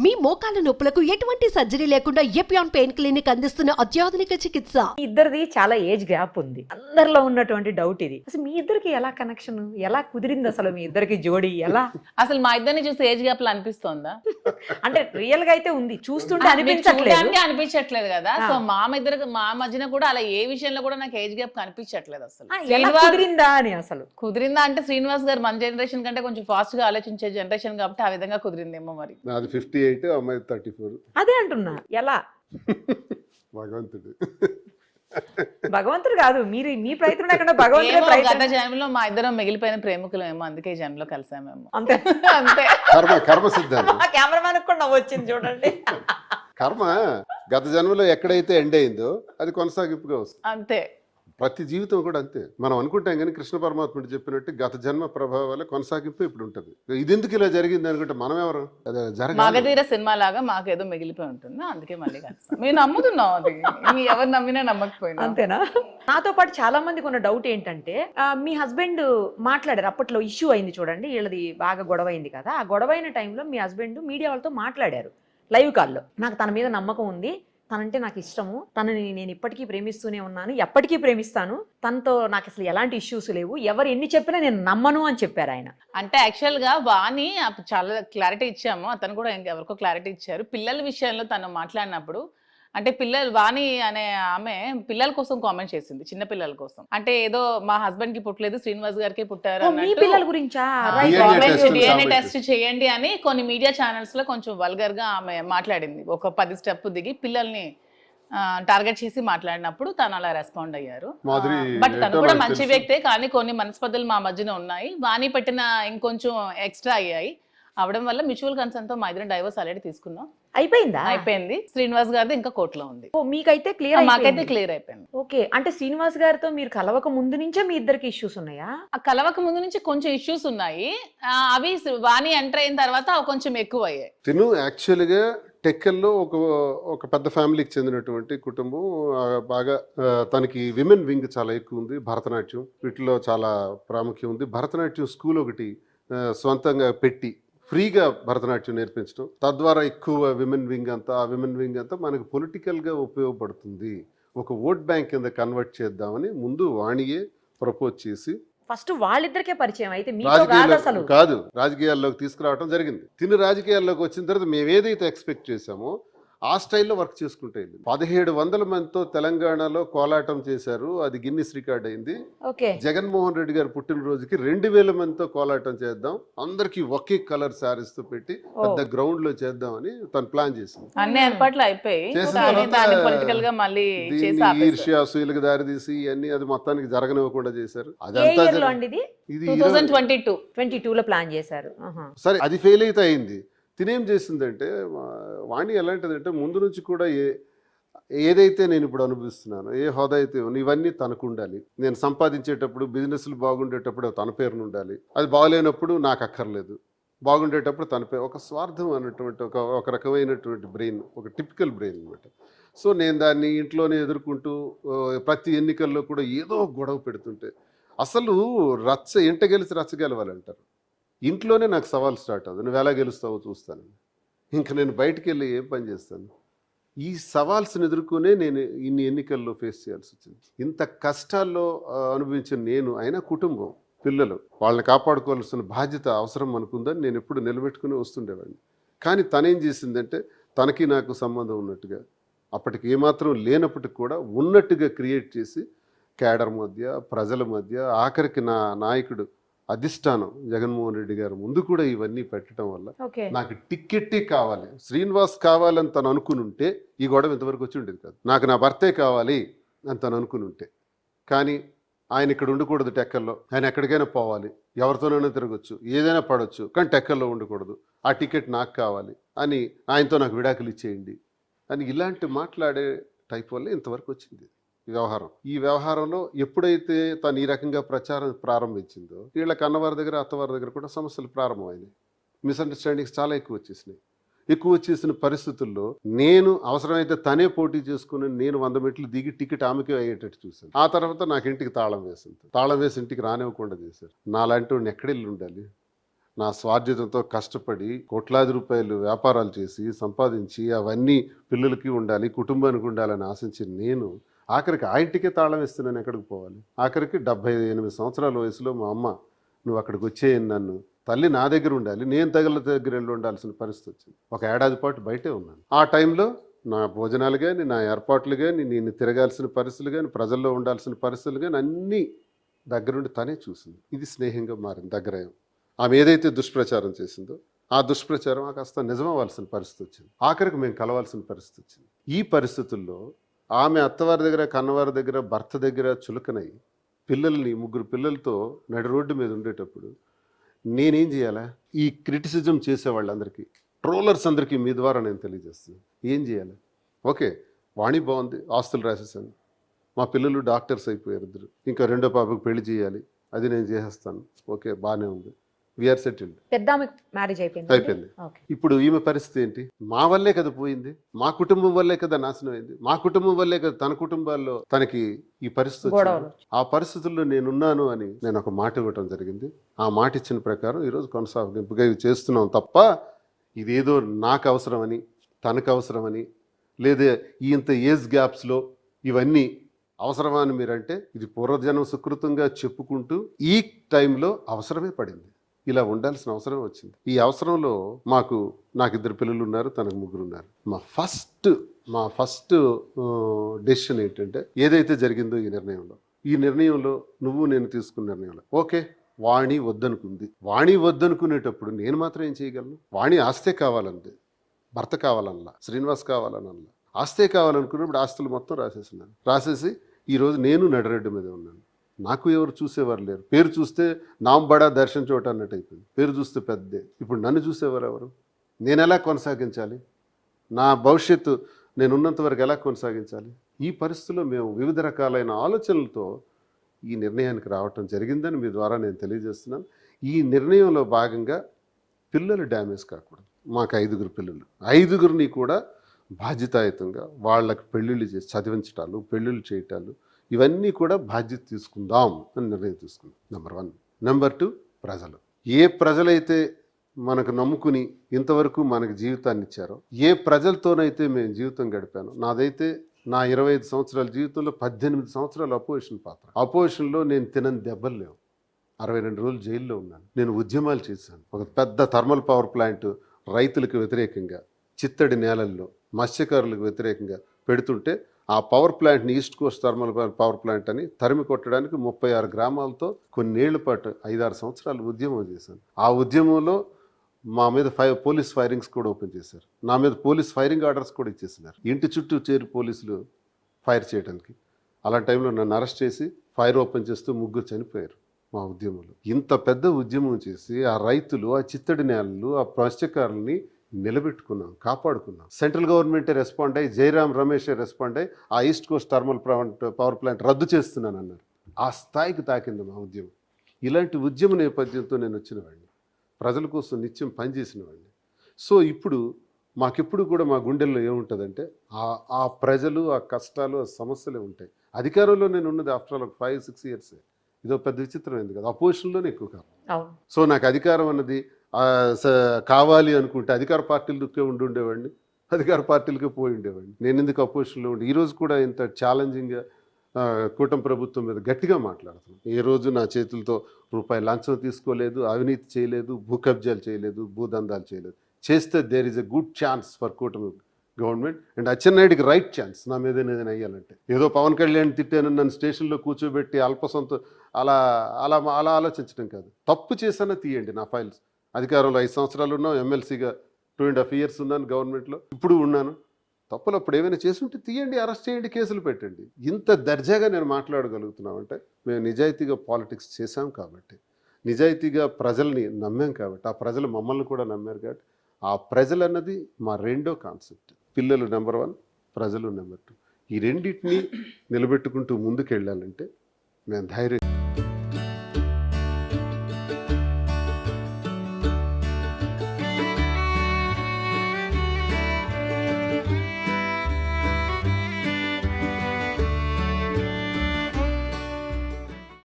మీ మోకాల నొప్పులకు ఎటువంటి సర్జరీ లేకుండా ఎపియాన్ పెయిన్ క్లినిక్ అందిస్తున్న అత్యాధునిక చికిత్స. ఇద్దరిది చాలా ఏజ్ గ్యాప్ ఉంది. అందరిలో ఉన్నటువంటి డౌట్ ఇది. అసలు మీ ఇద్దరికి ఎలా కనెక్షన్, ఎలా కుదిరింది అసలు మీ ఇద్దరికి జోడీ ఎలా? అసలు మా ఇద్దరిని చూస్తే ఏజ్ గ్యాప్ లో అనిపిస్తోందా? అంటే రియల్ గా అయితే ఉంది, చూస్తుంటే అనిపించట్లేదు కదా. సో మా మధ్యన కూడా అలా ఏ విషయంలో కూడా నాకు ఏజ్ గ్యాప్ కనిపించట్లేదు అసలు. కుదిరిందా అని అసలు కుదిరిందా అంటే శ్రీనివాస్ గారు మన జనరేషన్ కంటే కొంచెం ఫాస్ట్ గా ఆలోచించే జనరేషన్ కాబట్టి ఆ విధంగా కుదిరిందేమో. మరి నాది 58, అమ్మాయి 34. అదే అంటున్నా. ఎలా? భగవంతుడు కాదు, మీరు మీ ప్రయత్నం ఎక్కడ భగవంతుడు. గత జన్మలో మా ఇద్దరం మిగిలిపోయిన ప్రేమికులేమో, అందుకే ఈ జన్మలో కలిసామేమో. అంతే అంతే. కర్మ సిద్ధాంతం. కెమెరామెన్ కూడా నవ్వొచ్చింది చూడండి. కర్మ గత జన్మలో ఎక్కడైతే ఎండ్ అయిందో అది కొనసాగింపుగా వస్తుంది. అంతే. ప్రతి జీవితం కూడా అంతే. మనం అనుకుంటాం కానీ కృష్ణ పరమాత్ముడు చెప్పినట్టు గత జన్మ ప్రభావాల కొనసాగింపు ఇప్పుడు ఉంటుంది. ఇది ఎందుకు ఇలా జరిగింది అనుకుంటే మనం ఎవరు? మగధీర సినిమా లాగా మాకేదో మిగిలిపోయి ఉంటుంది, అందుకే మళ్ళీ కలిసాం. మేము నమ్ముతున్నాం, అది ఎవరు నమ్మినా నమ్మకపోయినా. అంతేనా? నాతో పాటు చాలా మందికి ఉన్న డౌట్ ఏంటంటే, మీ హస్బెండ్ మాట్లాడారు, అప్పట్లో ఇష్యూ అయింది చూడండి, వీళ్ళది బాగా గొడవ అయింది కదా. ఆ గొడవ అయిన టైంలో మీ హస్బెండ్ మీడియా వాళ్ళతో మాట్లాడారు లైవ్ కాల్లో. నాకు తన మీద నమ్మకం ఉంది, తనంటే నాకు ఇష్టము, తనని నేను ఇప్పటికీ ప్రేమిస్తూనే ఉన్నాను, ఎప్పటికీ ప్రేమిస్తాను, తనతో నాకు అసలు ఎలాంటి ఇష్యూస్ లేవు, ఎవరు ఎన్ని చెప్పినా నేను నమ్మను అని చెప్పారు ఆయన. అంటే యాక్చువల్ గా వాణి చాలా క్లారిటీ ఇచ్చాము, అతను కూడా ఎవరికో క్లారిటీ ఇచ్చారు. పిల్లల విషయంలో తను మాట్లాడినప్పుడు అంటే వాణి అనే ఆమె పిల్లల కోసం కామెంట్ చేసింది, చిన్న పిల్లల కోసం. అంటే ఏదో మా హస్బెండ్ కి పుట్టలేదు, శ్రీనివాస్ గారికి పుట్టారు, పిల్లల గురించా డిఎన్ఏ టెస్ట్ చేయండి అని కొన్ని మీడియా ఛానల్స్ లో కొంచెం వల్గర్ గా ఆమె మాట్లాడింది. ఒక 10 స్టెప్ దిగి పిల్లల్ని టార్గెట్ చేసి మాట్లాడినప్పుడు తను అలా రెస్పాండ్ అయ్యారు. బట్ తను కూడా మంచి వ్యక్తే, కానీ కొన్ని మనస్పర్ధలు మా మధ్యన ఉన్నాయి. వాణి పెట్టిన ఇంకొంచెం ఎక్స్ట్రా అయ్యాయి. అవడం వల్ల మ్యూచువల్ కన్సర్న్ తో మా ఇద్దరం డైవర్స్ ఆల్రెడీ తీసుకున్నాం. అయిపోయింది. శ్రీనివాస్ గారిది ఇంకా కోర్టులో ఉంది. మీకైతే క్లియర్? మాకైతే క్లియర్ అయిపోయింది. ఓకే. అంటే శ్రీనివాస్ గారితో మీరు కలవక ముందు నుంచే మీ ఇద్దరికి ఇష్యూస్ ఉన్నాయా? కలవక ముందు నుంచి కొంచెం ఇష్యూస్ ఉన్నాయి, అవి వాణి ఎంటర్ అయిన తర్వాత కొంచెం ఎక్కువ అయ్యాయి. తిను యాక్చువల్గా టెక్కల్లో ఒక పెద్ద ఫ్యామిలీకి చెందినటువంటి కుటుంబం. బాగా తనకి విమెన్ వింగ్ చాలా ఎక్కువ ఉంది, భరతనాట్యం వీటిలో చాలా ప్రాముఖ్యం ఉంది. భరతనాట్యం స్కూల్ ఒకటి స్వంతంగా పెట్టి ఫ్రీగా భరతనాట్యం నేర్పించడం, తద్వారా ఎక్కువ విమెన్ వింగ్ అంతా, ఆ విమెన్ వింగ్ అంతా మనకు పొలిటికల్గా ఉపయోగపడుతుంది, ఒక ఓట్ బ్యాంక్ కింద కన్వర్ట్ చేద్దామని ముందు వాణియే ప్రపోజ్ చేసి ఫస్ట్ వాళ్ళిద్దరికే పరిచయం అయితే కాదు, రాజకీయాల్లోకి తీసుకురావడం జరిగింది. తిని రాజకీయాల్లోకి వచ్చిన తర్వాత మేము ఏదైతే ఎక్స్పెక్ట్ చేసామో ఆ స్టైల్లో వర్క్ చేసుకుంటే 1700 మందితో తెలంగాణలో కోలాటం చేశారు, అది గిన్నిస్ రికార్డ్ అయింది. జగన్మోహన్ రెడ్డి గారు పుట్టినరోజుకి 2000 మందితో కోలాటం చేద్దాం, అందరికి ఒకే కలర్ శారీస్ తో పెట్టి పెద్ద గ్రౌండ్ లో చేద్దామని తను ప్లాన్ చేసింది. అన్ని ఏర్పాట్లు అయిపోయి ఈర్ష్య అసూయలకు దారితీసి అన్ని అది మొత్తానికి జరగనివ్వకుండా చేశారు. అదంతా ఇది 2022 లో ప్లాన్ చేశారు. సరే, అది ఫెయిల్ అయితే అయింది. తినేం చేసిందంటే, వాణి ఎలాంటిదంటే ముందు నుంచి కూడా ఏదైతే నేను ఇప్పుడు అనుభవిస్తున్నానో, ఏ హోదా అయితే ఇవన్నీ తనకు ఉండాలి. నేను సంపాదించేటప్పుడు, బిజినెస్లు బాగుండేటప్పుడు తన పేరును ఉండాలి, అది బాగలేనప్పుడు నాకు అక్కర్లేదు, బాగుండేటప్పుడు తన పేరు. ఒక స్వార్థం అన్నటువంటి ఒక రకమైనటువంటి బ్రెయిన్, ఒక టిపికల్ బ్రెయిన్ అనమాట. సో నేను దాన్ని ఇంట్లోనే ఎదుర్కొంటూ ప్రతి ఎన్నికల్లో కూడా ఏదో గొడవ పెడుతుంటే, అసలు ఇంట గెలిచి రచ్చ గెలవాలంటారు. ఇంట్లోనే నాకు సవాల్ స్టార్ట్ అవుతుంది, నువ్వు ఎలా గెలుస్తావో చూస్తాను. ఇంకా నేను బయటికి వెళ్ళి ఏం పని చేస్తాను? ఈ సవాల్స్ని ఎదుర్కొనే నేను ఇన్ని ఎన్నికల్లో ఫేస్ చేయాల్సి వచ్చింది. ఇంత కష్టాల్లో అనుభవించిన నేను, అయినా కుటుంబం, పిల్లలు, వాళ్ళని కాపాడుకోవాల్సిన బాధ్యత అవసరం అనుకుందని నేను ఎప్పుడు నిలబెట్టుకుని వస్తుండేవాడిని. కానీ తనేం చేసిందంటే, తనకి నాకు సంబంధం ఉన్నట్టుగా, అప్పటికి ఏమాత్రం లేనప్పటికి కూడా ఉన్నట్టుగా క్రియేట్ చేసి కేడర్ మధ్య, ప్రజల మధ్య, ఆఖరికి నా నాయకుడు అధిష్టానం జగన్మోహన్ రెడ్డి గారు ముందు కూడా ఇవన్నీ పెట్టడం వల్ల నాకు టిక్కెట్టే కావాలి, శ్రీనివాస్ కావాలని తను అనుకుని ఉంటే ఈ గొడవ ఇంతవరకు వచ్చి ఉండేది కాదు. నాకు నా భర్తే కావాలి అని తను అనుకుని ఉంటే. కానీ ఆయన ఇక్కడ ఉండకూడదు, టెక్కల్లో, ఆయన ఎక్కడికైనా పోవాలి, ఎవరితోనైనా తిరగచ్చు, ఏదైనా పడవచ్చు, కానీ టెక్కల్లో ఉండకూడదు, ఆ టికెట్ నాకు కావాలి అని, ఆయనతో నాకు విడాకులు ఇచ్చేయండి అని ఇలాంటి మాట్లాడే టైప్ వల్ల ఇంతవరకు వచ్చింది ఈ వ్యవహారంలో. ఎప్పుడైతే తను ఈ రకంగా ప్రచారం ప్రారంభించిందో, వీళ్ళ కన్నవారి దగ్గర, అత్తవారి దగ్గర కూడా సమస్యలు ప్రారంభమైనాయి. మిస్అండర్స్టాండింగ్స్ చాలా ఎక్కువ వచ్చేసిన పరిస్థితుల్లో నేను అవసరమైతే తనే పోటీ చేసుకుని నేను 100 మెట్లు దిగి టికెట్ ఆమెకే అయ్యేటట్టు చూశాను. ఆ తర్వాత నాకు ఇంటికి తాళం వేసి ఇంటికి రానివ్వకుండా చేశారు. నాలాంటి వాడిని ఎక్కడెళ్ళి ఉండాలి? నా స్వార్జితంతో కష్టపడి కోట్లాది రూపాయలు వ్యాపారాలు చేసి సంపాదించి అవన్నీ పిల్లలకి ఉండాలి, కుటుంబానికి ఉండాలని ఆశించి నేను ఆఖరికి ఆ ఇంటికే తాళం ఇస్తున్నాను. ఎక్కడికి పోవాలి? ఆఖరికి 78 సంవత్సరాల వయసులో మా అమ్మ నువ్వు అక్కడికి వచ్చేయని నన్ను, తల్లి నా దగ్గర ఉండాలి, నేను తగిన దగ్గర వెళ్ళి ఉండాల్సిన పరిస్థితి వచ్చింది. ఒక ఏడాది పాటు బయటే ఉన్నాను. ఆ టైంలో నా భోజనాలు కానీ, నా ఏర్పాట్లు కానీ, నేను తిరగాల్సిన పరిస్థితులు కానీ, ప్రజల్లో ఉండాల్సిన పరిస్థితులు కానీ అన్నీ దగ్గరుండి తనే చూసింది. ఇది స్నేహంగా మారింది, దగ్గరయం. ఆమె ఏదైతే దుష్ప్రచారం చేసిందో ఆ దుష్ప్రచారం కాస్త నిజమవ్వాల్సిన పరిస్థితి వచ్చింది. ఆఖరికి మేము కలవాల్సిన పరిస్థితి వచ్చింది. ఈ పరిస్థితుల్లో ఆమె అత్తవారి దగ్గర, కన్నవారి దగ్గర, భర్త దగ్గర చులకనై పిల్లల్ని 3 పిల్లలతో నడి రోడ్డు మీద ఉండేటప్పుడు నేనేం చేయాలా? ఈ క్రిటిసిజం చేసే వాళ్ళందరికీ, ట్రోలర్స్ అందరికీ మీ ద్వారా నేను తెలియజేస్తున్నాను, ఏం చేయాలి? ఓకే, వాణి బాగుంది, ఆస్తులు రాసేసాను, మా పిల్లలు డాక్టర్స్ అయిపోయారు, 2, ఇంకా 2వ పాపకు పెళ్లి చేయాలి, అది నేను చేసేస్తాను, ఓకే బాగానే ఉంది, వీఆర్ సెటిల్డ్. పెద్ద మ్యారేజ్ అయిపోయింది. ఇప్పుడు ఈమె పరిస్థితి ఏంటి? మా వల్లే కదా పోయింది, మా కుటుంబం వల్లే కదా నాశనం అయింది, మా కుటుంబం వల్లే కదా తన కుటుంబాల్లో తనకి ఈ పరిస్థితి వచ్చింది. ఆ పరిస్థితుల్లో నేనున్నాను అని నేను ఒక మాట ఇవ్వటం జరిగింది. ఆ మాట ఇచ్చిన ప్రకారం ఈరోజు కొనసాగింపుగా ఇవి చేస్తున్నాం తప్ప ఇదేదో నాకు అవసరమని, తనకు అవసరమని, లేదా ఇంత ఏజ్ గ్యాప్స్లో ఇవన్నీ అవసరమా అని మీరంటే ఇది పూర్వజన్మ సుకృతంగా చెప్పుకుంటూ ఈ టైంలో అవసరమే పడింది. ఇలా ఉండాల్సిన అవసరం వచ్చింది. ఈ అవసరంలో నాకు 2 పిల్లలు ఉన్నారు, తనకు 3 ఉన్నారు. మా ఫస్ట్ డెసిషన్ ఏంటంటే ఏదైతే జరిగిందో ఈ నిర్ణయంలో నువ్వు నేను తీసుకున్న నిర్ణయంలో ఓకే వాణి వద్దనుకుంది. వాణి వద్దనుకునేటప్పుడు నేను మాత్రం ఏం చేయగలను? వాణి ఆస్తే కావాలంది, భర్త కావాలనలా, శ్రీనివాస్ కావాలనలా. ఆస్తే కావాలనుకున్నప్పుడు ఆస్తులు మొత్తం రాసేసినాను. రాసేసి ఈరోజు నేను నడిరెడ్డి మీద ఉన్నాను. నాకు ఎవరు చూసేవారు లేరు. పేరు చూస్తే నాంబడా దర్శనం చోట అన్నట్టు అయిపోయింది. పేరు చూస్తే పెద్దే. ఇప్పుడు నన్ను చూసేవారు ఎవరు? నేను ఎలా కొనసాగించాలి? నా భవిష్యత్తు నేనున్నంత వరకు ఎలా కొనసాగించాలి? ఈ పరిస్థితుల్లో మేము వివిధ రకాలైన ఆలోచనలతో ఈ నిర్ణయానికి రావటం జరిగిందని మీ ద్వారా నేను తెలియజేస్తున్నాను. ఈ నిర్ణయంలో భాగంగా పిల్లలు డ్యామేజ్ కాకూడదు. మాకు 5 పిల్లలు, 5గురిని కూడా బాధ్యతాయుతంగా వాళ్ళకి పెళ్ళిళ్ళు చేసి చదివించటాలు, పెళ్ళిళ్ళు చేయటాలు, ఇవన్నీ కూడా బాధ్యత తీసుకుందాం అని నిర్ణయం తీసుకుందాం. నెంబర్ 1. నెంబర్ 2, ప్రజలు. ఏ ప్రజలైతే మనకు నమ్ముకుని ఇంతవరకు మనకు జీవితాన్ని ఇచ్చారో, ఏ ప్రజలతోనైతే మేము జీవితం గడిపాను, నాదైతే నా 25 సంవత్సరాల జీవితంలో 18 సంవత్సరాలు అపోజిషన్ పాత్ర. అపోజిషన్లో నేను తినని దెబ్బలు లేవు. 62 రోజులు జైల్లో ఉన్నాను. నేను ఉద్యమాలు చేశాను. ఒక పెద్ద థర్మల్ పవర్ ప్లాంట్ రైతులకు వ్యతిరేకంగా, చిత్తడి నేలల్లో మత్స్యకారులకు వ్యతిరేకంగా పెడుతుంటే ఆ పవర్ ప్లాంట్ని east Coast thermal power plant అని తరిమి కొట్టడానికి 36 గ్రామాలతో కొన్నేళ్ల పాటు 5-6 సంవత్సరాలు ఉద్యమం చేశాను. ఆ ఉద్యమంలో మా మీద పోలీస్ ఫైరింగ్స్ కూడా ఓపెన్ చేశారు. నా మీద పోలీస్ ఫైరింగ్ ఆర్డర్స్ కూడా ఇచ్చేసినారు. ఇంటి చుట్టూ చేరి పోలీసులు ఫైర్ చేయడానికి. అలాంటి టైంలో నన్ను అరెస్ట్ చేసి ఫైర్ ఓపెన్ చేస్తూ 3 చనిపోయారు మా ఉద్యమంలో. ఇంత పెద్ద ఉద్యమం చేసి ఆ రైతులు, ఆ చిత్తడి నేలలు, ఆ మత్స్యకారుల్ని నిలబెట్టుకున్నాం, కాపాడుకున్నాం. సెంట్రల్ గవర్నమెంటే రెస్పాండ్ అయ్యి, జయరాం రమేషే రెస్పాండ్ అయ్యి ఆ east Coast thermal power plant రద్దు చేస్తున్నానన్నారు. ఆ స్థాయికి తాకింది మా ఉద్యమం. ఇలాంటి ఉద్యమ నేపథ్యంతో నేను వచ్చినవాడిని, ప్రజల కోసం నిత్యం పనిచేసిన వాడిని. సో ఇప్పుడు మాకెప్పుడు కూడా మా గుండెల్లో ఏముంటుందంటే ఆ ప్రజలు, ఆ కష్టాలు, ఆ సమస్యలే ఉంటాయి. అధికారంలో నేను ఉన్నది ఆఫ్టర్ ఆల్ 5-6 ఇయర్స్. ఇదో పెద్ద విచిత్రమైంది కదా, అపోజిషన్లోనే ఎక్కువ కాలం. సో నాకు అధికారం అన్నది కావాలి అనుకుంటే అధికార పార్టీలకే ఉండేవాడిని, అధికార పార్టీలకే పోయి ఉండేవాడిని. నేను ఎందుకు అపోజిషన్లో ఉండి ఈరోజు కూడా ఇంత ఛాలెంజింగ్గా కూటమి ప్రభుత్వం మీద గట్టిగా మాట్లాడుతున్నాను. ఏ రోజు నా చేతులతో రూపాయి లంచం తీసుకోలేదు, అవినీతి చేయలేదు, భూ కబ్జాలు చేయలేదు, భూదందాలు చేయలేదు. చేస్తే there is a good chance for కూటమి గవర్నమెంట్ అండ్ అచ్చెన్నాయుడికి రైట్ ఛాన్స్ నా మీద ఏదైనా అయ్యాలంటే. ఏదో పవన్ కళ్యాణ్ తిట్టాను నన్ను స్టేషన్లో కూర్చోబెట్టి అల్పసంతో అలా అలా అలా ఆలోచించడం కాదు. తప్పు చేసానా తీయండి నా ఫైల్స్. అధికారంలో 5 సంవత్సరాలు ఉన్నాం, ఎమ్మెల్సీగా 2.5 years ఉన్నాను, గవర్నమెంట్లో ఇప్పుడు ఉన్నాను. తప్పులు అప్పుడు ఏమైనా చేసుంటే తీయండి, అరెస్ట్ చేయండి, కేసులు పెట్టండి. ఇంత దర్జాగా నేను మాట్లాడగలుగుతున్నామంటే మేము నిజాయితీగా పాలిటిక్స్ చేశాం కాబట్టి, నిజాయితీగా ప్రజల్ని నమ్మాం కాబట్టి, ఆ ప్రజలు మమ్మల్ని కూడా నమ్మారు కాబట్టి, ఆ ప్రజలు అన్నది మా 2వ కాన్సెప్ట్. పిల్లలు నెంబర్ 1, ప్రజలు నెంబర్ 2. ఈ రెండింటిని నిలబెట్టుకుంటూ ముందుకు వెళ్ళాలంటే మేము ధైర్యం